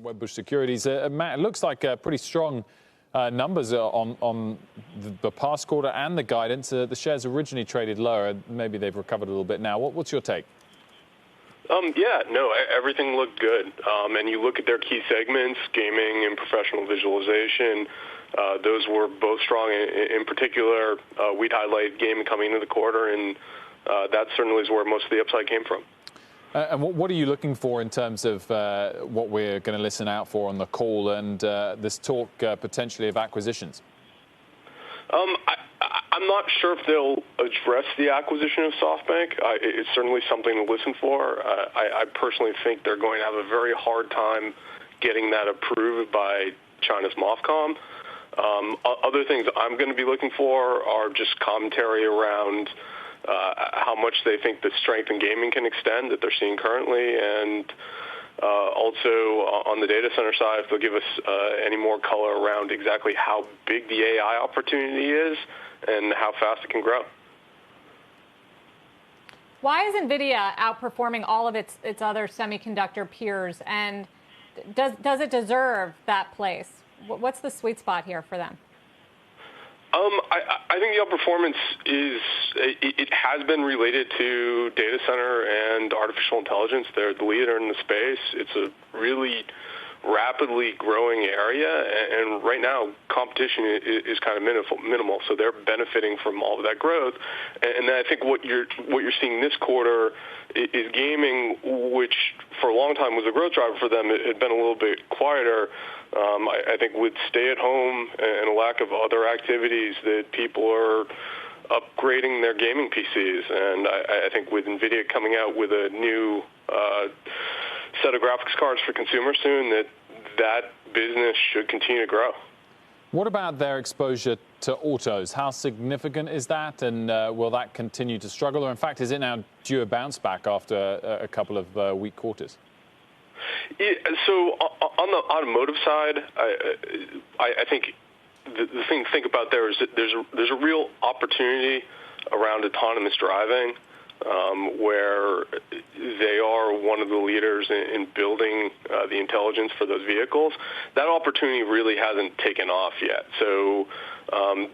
Wedbush Securities. Matt, it looks like pretty strong numbers on the past quarter and the guidance. The shares originally traded lower. Maybe they've recovered a little bit now. What's your take? Everything looked good. And you look at their key segments, gaming and professional visualization, those were both strong. In particular, we'd highlight gaming coming into the quarter, and that certainly is where most of the upside came from. And what are you looking for in terms of what we're going to listen out for on the call and this talk potentially of acquisitions? I'm not sure if they'll address the acquisition of SoftBank. It's certainly something to listen for. I personally think they're going to have a very hard time getting that approved by China's MOFCOM. Other things I'm going to be looking for are just commentary around how much they think the strength in gaming can extend that they're seeing currently, and also on the data center side, if they'll give us any more color around exactly how big the AI opportunity is and how fast it can grow. Why is Nvidia outperforming all of its other semiconductor peers, and does it deserve that place? What's the sweet spot here for them? I think the outperformance it has been related to data center and artificial intelligence. They're the leader in the space. It's a really rapidly growing area, and right now competition is kind of minimal. So they're benefiting from all of that growth. And I think what you're seeing this quarter is gaming, which for a long time was a growth driver for them. It had been a little bit quieter. I think with stay-at-home and a lack of other activities, that people are upgrading their gaming PCs. And I think with Nvidia coming out with a new set of graphics cards for consumers soon, that business should continue to grow. What about their exposure to autos? How significant is that, and will that continue to struggle? Or in fact, is it now due a bounce back after a couple of weak quarters? So on the automotive side, I think the thing to think about there is that there's a real opportunity around autonomous driving, where they are one of the leaders in building the intelligence for those vehicles. That opportunity really hasn't taken off yet. So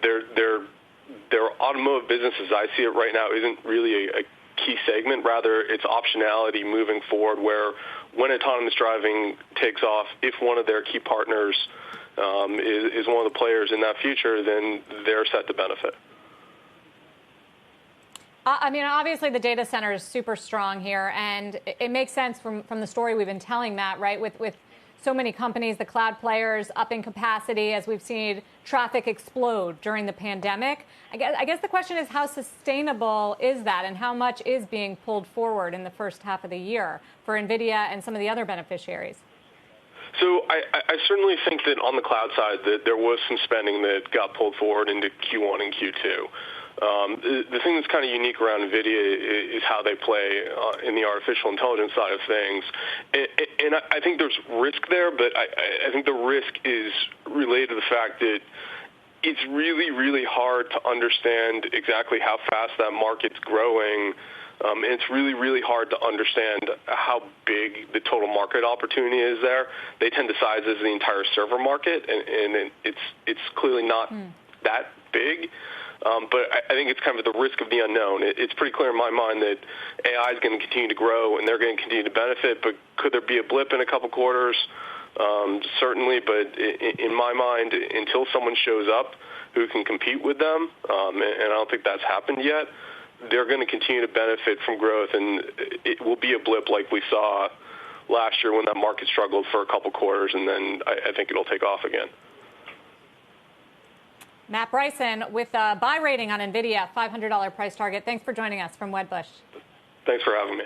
their automotive business, as I see it right now, isn't really a key segment. Rather, it's optionality moving forward, where when autonomous driving takes off, if one of their key partners is one of the players in that future, then they're set to benefit. I mean, obviously the data center is super strong here, and it makes sense from the story we've been telling, Matt, right? With so many companies, the cloud players up in capacity, as we've seen traffic explode during the pandemic. I guess the question is, how sustainable is that, and how much is being pulled forward in the first half of the year for Nvidia and some of the other beneficiaries? So I certainly think that on the cloud side that there was some spending that got pulled forward into Q1 and Q2. The thing that's kind of unique around Nvidia is how they play in the artificial intelligence side of things. And I think there's risk there, but I think the risk is related to the fact that it's really, really hard to understand exactly how fast that market's growing. And it's really, really hard to understand how big the total market opportunity is there. They tend to size as the entire server market, and it's clearly not that big. But I think it's kind of the risk of the unknown. It's pretty clear in my mind that AI is going to continue to grow, and they're going to continue to benefit. But could there be a blip in a couple quarters? Certainly. But in my mind, until someone shows up who can compete with them, and I don't think that's happened yet, they're going to continue to benefit from growth, and it will be a blip like we saw last year when that market struggled for a couple quarters, and then I think it'll take off again. Matt Bryson with a buy rating on Nvidia, $500 price target. Thanks for joining us from Wedbush. Thanks for having me.